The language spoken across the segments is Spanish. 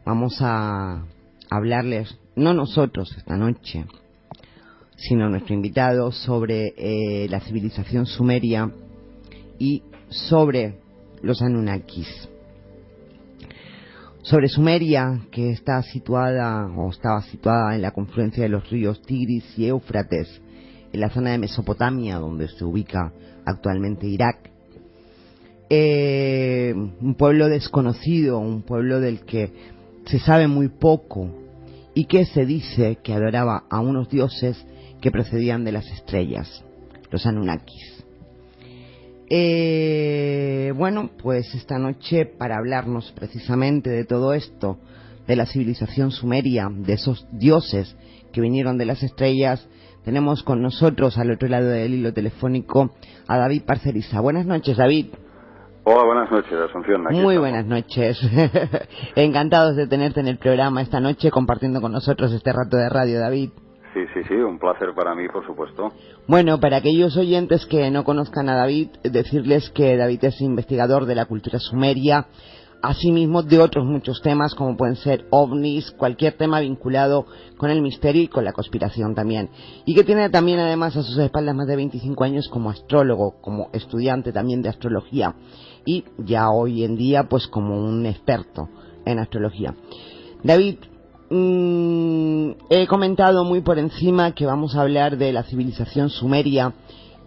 Vamos a hablarles, no nosotros esta noche, sino nuestro invitado, sobre la civilización sumeria y sobre los Anunnakis. Sobre Sumeria, que está situada o estaba situada en la confluencia de los ríos Tigris y Éufrates, en la zona de Mesopotamia, donde se ubica actualmente Irak. Un pueblo desconocido, un pueblo del que se sabe muy poco y que se dice que adoraba a unos dioses que procedían de las estrellas, los Anunnakis. Bueno, pues esta noche, para hablarnos precisamente de todo esto, de la civilización sumeria, de esos dioses que vinieron de las estrellas, tenemos con nosotros al otro lado del hilo telefónico a David Parcerisa. Buenas noches, David. Hola, buenas noches, Asunción. Muy buenas noches. Encantados de tenerte en el programa esta noche, compartiendo con nosotros este rato de radio, David. Sí, un placer para mí, por supuesto. Bueno, para aquellos oyentes que no conozcan a David, decirles que David es investigador de la cultura sumeria, asimismo de otros muchos temas, como pueden ser ovnis, cualquier tema vinculado con el misterio y con la conspiración también. Y que tiene también, además, a sus espaldas más de 25 años como astrólogo, como estudiante también de astrología. Y ya hoy en día pues como un experto en astrología. David, he comentado muy por encima que vamos a hablar de la civilización sumeria,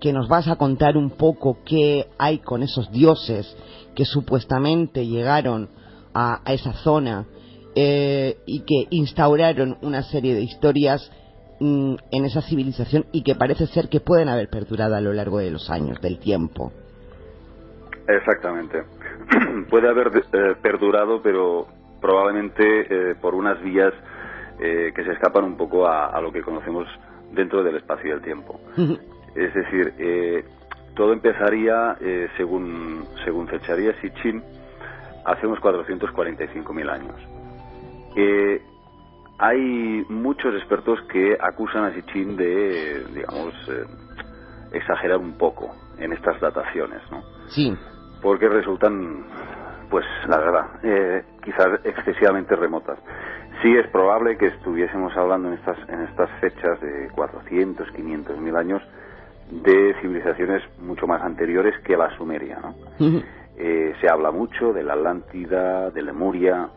que nos vas a contar un poco qué hay con esos dioses que supuestamente llegaron a esa zona y que instauraron una serie de historias en esa civilización y que parece ser que pueden haber perdurado a lo largo de los años, del tiempo. Exactamente. Puede haber perdurado, pero probablemente por unas vías que se escapan un poco a lo que conocemos dentro del espacio y el tiempo. Es decir, todo empezaría, según fecharía Sitchin, hace unos 445.000 años. Hay muchos expertos que acusan a Sitchin de, digamos, exagerar un poco en estas dataciones, ¿no? Sí. Porque resultan, pues la verdad, quizás excesivamente remotas. Sí es probable que estuviésemos hablando en estas fechas de 400, 500.000 años de civilizaciones mucho más anteriores que la Sumeria, ¿no? Se habla mucho de la Atlántida, de Lemuria,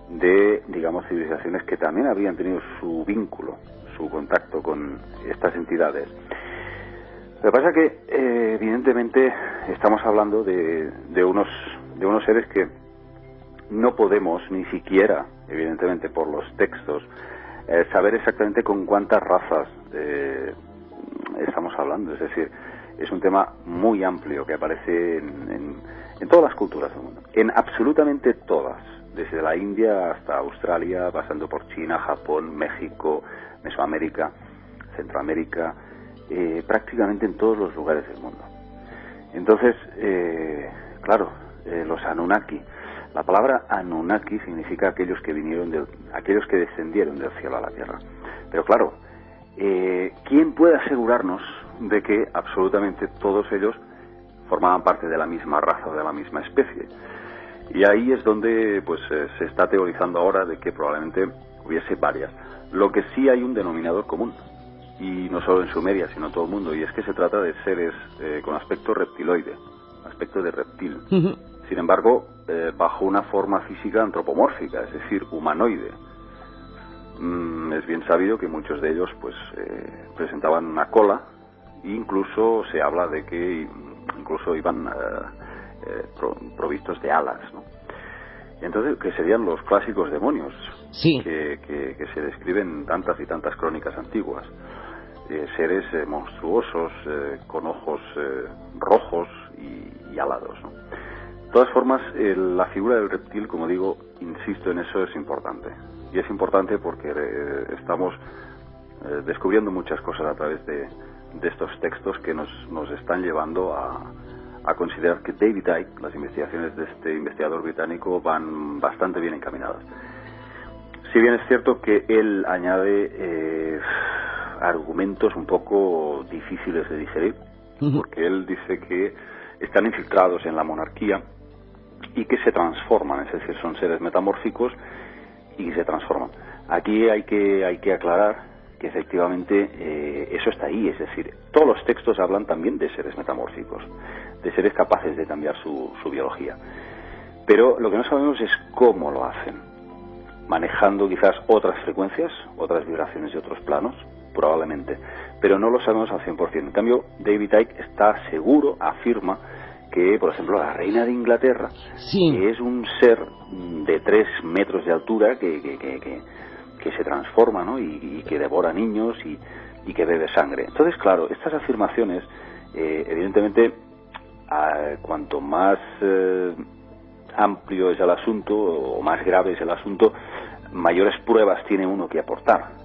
de, digamos, civilizaciones que también habrían tenido su vínculo, su contacto con estas entidades. Lo que pasa es que, evidentemente, estamos hablando de unos seres que no podemos ni siquiera, evidentemente por los textos, saber exactamente con cuántas razas estamos hablando. Es decir, es un tema muy amplio que aparece en todas las culturas del mundo, en absolutamente todas, desde la India hasta Australia, pasando por China, Japón, México, Mesoamérica, Centroamérica, prácticamente en todos los lugares del mundo. Entonces, claro, los Anunnaki. La palabra Anunnaki significa aquellos que descendieron del cielo a la tierra. Pero claro, ¿quién puede asegurarnos de que absolutamente todos ellos formaban parte de la misma raza o de la misma especie? Y ahí es donde pues se está teorizando ahora de que probablemente hubiese varias. Lo que sí hay un denominador común, y no solo en Sumeria, sino en todo el mundo, y es que se trata de seres con aspecto reptiloide, aspecto de reptil. Sin embargo, bajo una forma física antropomórfica, es decir, humanoide. Es bien sabido que muchos de ellos pues presentaban una cola, e incluso se habla de que incluso iban provistos de alas, ¿no? Entonces, que serían los clásicos demonios, sí, que se describen en tantas y tantas crónicas antiguas. Seres monstruosos, con ojos rojos y alados, ¿no? De todas formas, la figura del reptil, como digo, insisto en eso, es importante. Y es importante porque estamos descubriendo muchas cosas a través de de estos textos que nos están llevando a considerar que David Icke, las investigaciones de este investigador británico, van bastante bien encaminadas. Si bien es cierto que él añade argumentos un poco difíciles de digerir, porque él dice que están infiltrados en la monarquía y que se transforman, es decir, son seres metamórficos y se transforman. Aquí hay que aclarar que efectivamente eso está ahí, es decir, todos los textos hablan también de seres metamórficos, de seres capaces de cambiar su biología. Pero lo que no sabemos es cómo lo hacen, manejando quizás otras frecuencias, otras vibraciones y otros planos, probablemente, pero no lo sabemos al 100%. En cambio, David Icke está seguro, afirma que, por ejemplo, la reina de Inglaterra es un ser de 3 metros de altura que se transforma, ¿no? y que devora niños y que bebe sangre. Entonces, claro, estas afirmaciones, evidentemente, cuanto más amplio es el asunto o más grave es el asunto, mayores pruebas tiene uno que aportar.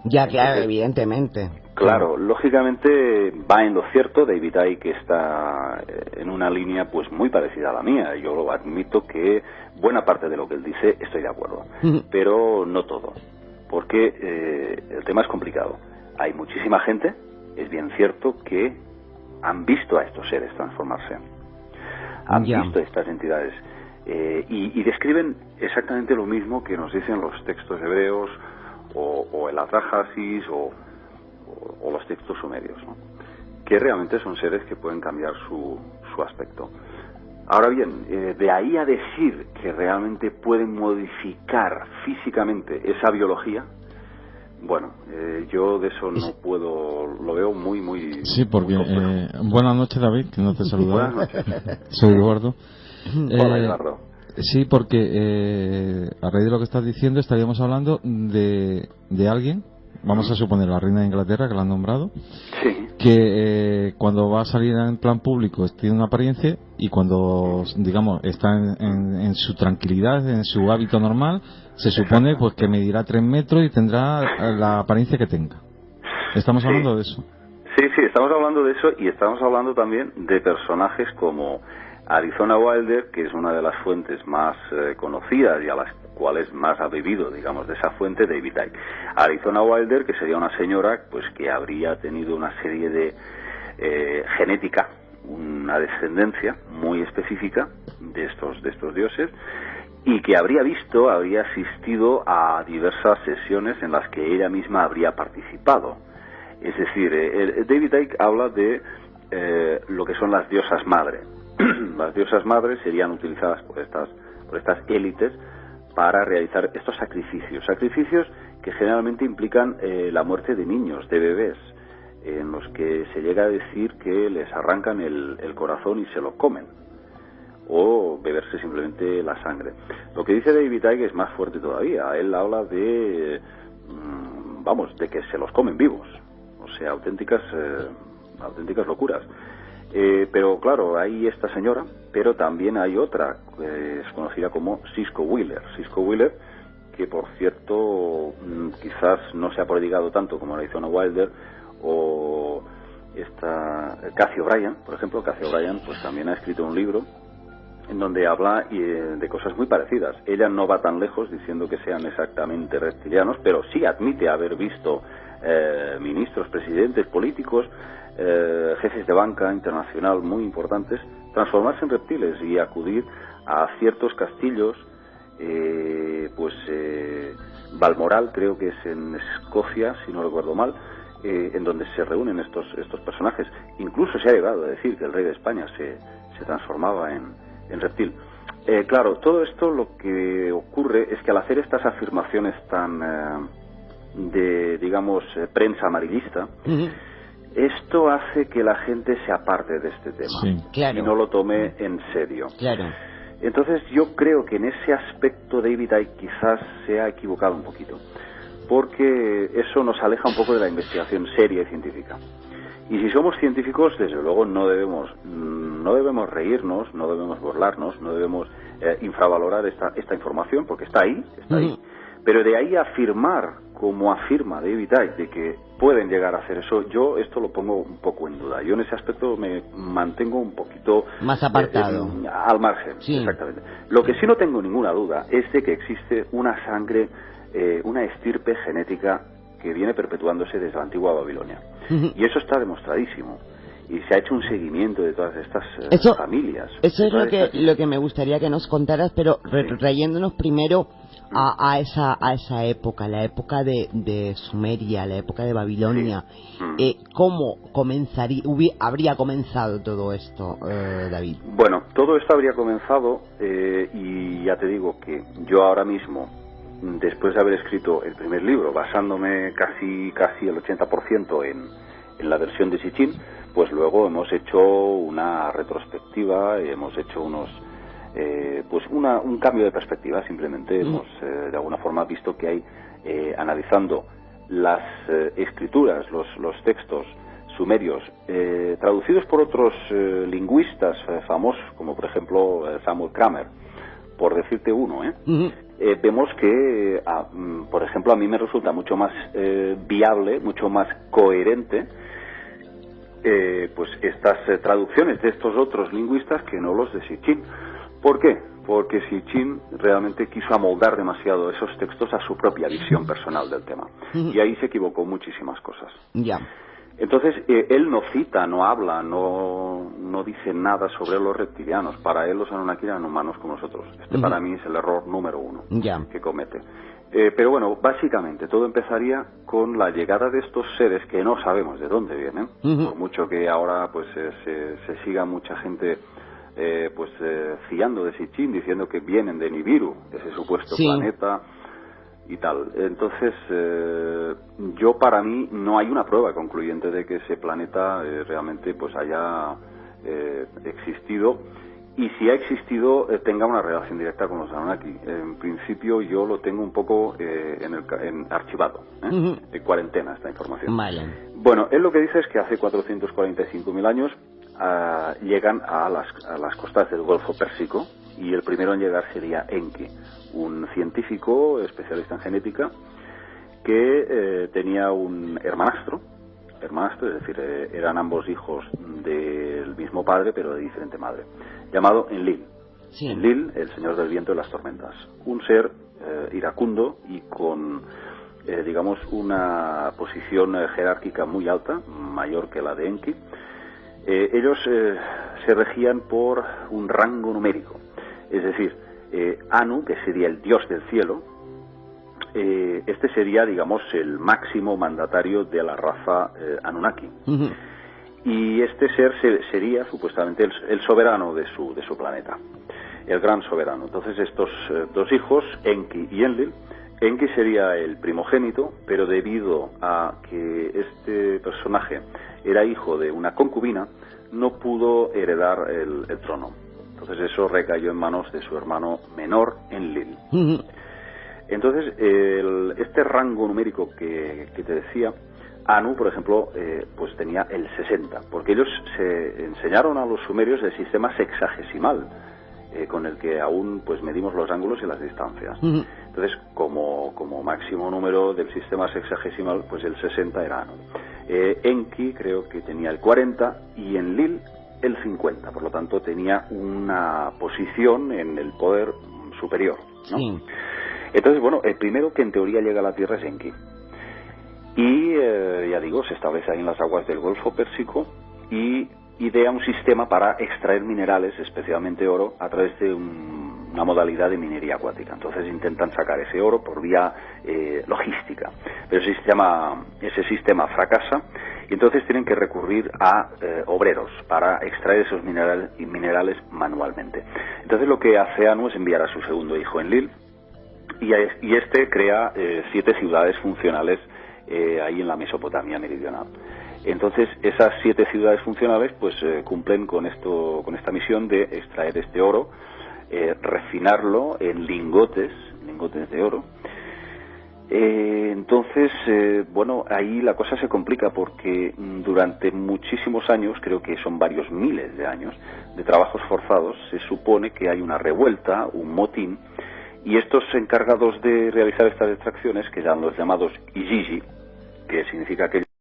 Ya, claro, evidentemente. Claro, lógicamente va en lo cierto. David Icke está en una línea pues muy parecida a la mía. Yo lo admito que buena parte de lo que él dice estoy de acuerdo, pero no todo, porque el tema es complicado. Hay muchísima gente, es bien cierto, que han visto a estos seres transformarse, han visto estas entidades y describen exactamente lo mismo que nos dicen los textos hebreos o el Atrahasis o los textos sumerios, ¿no? Que realmente son seres que pueden cambiar su aspecto. Ahora bien, de ahí a decir que realmente pueden modificar físicamente esa biología, bueno, yo de eso no puedo, lo veo muy... Sí, porque... buenas noches, David, que no te saludaba. Buenas noches. Soy Eduardo. Hola, Eduardo. Sí, porque a raíz de lo que estás diciendo estaríamos hablando de alguien, vamos a suponer la reina de Inglaterra, que la han nombrado, sí, que cuando va a salir en plan público tiene una apariencia y cuando, digamos, está en su tranquilidad, en su hábito normal, se supone pues que medirá 3 metros y tendrá la apariencia que tenga. ¿Estamos hablando de eso? Sí, estamos hablando de eso, y estamos hablando también de personajes como Arizona Wilder, que es una de las fuentes más conocidas y a las cuales más ha bebido, digamos, de esa fuente, David Icke. Arizona Wilder, que sería una señora pues que habría tenido una serie de genética, una descendencia muy específica de estos dioses, y que habría asistido a diversas sesiones en las que ella misma habría participado. Es decir, David Icke habla de lo que son las diosas madre. Las diosas madres serían utilizadas por estas élites para realizar estos sacrificios que generalmente implican la muerte de niños, de bebés, en los que se llega a decir que les arrancan el corazón y se lo comen, o beberse simplemente la sangre. Lo que dice David Icke es más fuerte todavía. Él habla de que se los comen vivos, o sea, auténticas locuras. Pero claro, hay esta señora, pero también hay otra que es conocida como Cisco Wheeler, que por cierto quizás no se ha prodigado tanto como Arizona Wilder o esta Cathy O'Brien, por ejemplo. Cathy O'Brien pues también ha escrito un libro en donde habla de cosas muy parecidas. Ella no va tan lejos diciendo que sean exactamente reptilianos, pero sí admite haber visto ministros, presidentes, políticos, jefes de banca internacional muy importantes transformarse en reptiles y acudir a ciertos castillos, Balmoral, creo que es en Escocia, si no recuerdo mal, en donde se reúnen estos personajes. Incluso se ha llegado a decir que el rey de España se transformaba en reptil. Claro, todo esto lo que ocurre es que al hacer estas afirmaciones tan de, digamos, prensa amarillista, esto hace que la gente se aparte de este tema, sí, claro, y no lo tome en serio. Claro. Entonces yo creo que en ese aspecto David Icke quizás se ha equivocado un poquito, porque eso nos aleja un poco de la investigación seria y científica. Y si somos científicos, desde luego no debemos reírnos, no debemos burlarnos, no debemos infravalorar esta información, porque está ahí. Pero de ahí a afirmar como afirma David Icke, de que pueden llegar a hacer eso, yo esto lo pongo un poco en duda. Yo en ese aspecto me mantengo un poquito más apartado, al margen. Sí. Exactamente. Lo que sí no tengo ninguna duda es de que existe una sangre, una estirpe genética que viene perpetuándose desde la antigua Babilonia. Y eso está demostradísimo. Y se ha hecho un seguimiento de todas estas familias. Eso es lo que me gustaría que nos contaras, pero trayéndonos primero a esa época, la época de Sumeria, la época de Babilonia. Sí. ¿Cómo habría comenzado todo esto, David? Bueno, todo esto habría comenzado, y ya te digo que yo ahora mismo, después de haber escrito el primer libro, basándome casi el 80% en la versión de Sitchin, pues luego hemos hecho una retrospectiva, hemos hecho un cambio de perspectiva. Simplemente hemos de alguna forma visto que hay, analizando las escrituras, los textos sumerios, traducidos por otros lingüistas famosos, como por ejemplo Samuel Kramer, por decirte uno, vemos que, por ejemplo, a mí me resulta mucho más viable, mucho más coherente, pues estas traducciones de estos otros lingüistas que no los de Sitchin. ¿Por qué? Porque Sitchin realmente quiso amoldar demasiado esos textos a su propia visión personal del tema. Y ahí se equivocó muchísimas cosas. Ya. Entonces, él no cita, no habla, no dice nada sobre los reptilianos. Para él los Anunnaki eran humanos como nosotros. Para mí es el error número uno que comete. Pero bueno, básicamente todo empezaría con la llegada de estos seres que no sabemos de dónde vienen, por mucho que ahora pues se siga mucha gente fiando de Sitchin, diciendo que vienen de Nibiru, ese supuesto planeta y tal. Entonces, para mí no hay una prueba concluyente de que ese planeta realmente pues haya existido. Y si ha existido, tenga una relación directa con los Anunnaki. En principio yo lo tengo un poco en archivado, en cuarentena esta información. Vale. Bueno, él lo que dice es que hace 445.000 años llegan a las costas del Golfo Pérsico, y el primero en llegar sería Enki, un científico especialista en genética que tenía un hermanastro, es decir, eran ambos hijos del mismo padre pero de diferente madre, llamado Enlil. Sí. Enlil, el señor del viento y las tormentas, un ser iracundo y con digamos una posición jerárquica muy alta, mayor que la de Enki. Ellos se regían por un rango numérico, es decir, Anu, que sería el dios del cielo, este sería, digamos, el máximo mandatario de la raza Anunnaki. Y este ser sería supuestamente el soberano de su planeta, el gran soberano. Entonces estos dos hijos, Enki y Enlil, Enki sería el primogénito, pero debido a que este personaje era hijo de una concubina, no pudo heredar el trono. Entonces eso recayó en manos de su hermano menor, Enlil. Entonces, este rango numérico que te decía, Anu, por ejemplo, pues tenía el 60, porque ellos se enseñaron a los sumerios el sistema sexagesimal, con el que aún pues medimos los ángulos y las distancias. Entonces, como máximo número del sistema sexagesimal, pues el 60 era Anu. Enki creo que tenía el 40 y Enlil el 50, por lo tanto tenía una posición en el poder superior, ¿no? Sí. Entonces, bueno, el primero que en teoría llega a la Tierra es Enki. Y, ya digo, se establece ahí en las aguas del Golfo Pérsico y idea un sistema para extraer minerales, especialmente oro, a través de una modalidad de minería acuática. Entonces intentan sacar ese oro por vía logística. Pero ese sistema fracasa y entonces tienen que recurrir a obreros para extraer esos minerales manualmente. Entonces lo que hace Anu es enviar a su segundo hijo, Enlil, y este crea 7 ciudades funcionales ahí en la Mesopotamia meridional. Entonces esas 7 ciudades funcionales pues cumplen con esta misión de extraer este oro, refinarlo en lingotes de oro. Entonces, bueno, ahí la cosa se complica porque durante muchísimos años, creo que son varios miles de años de trabajos forzados, se supone que hay una revuelta, un motín, Y estos encargados de realizar estas extracciones, que eran los llamados Ijiji, que significa aquello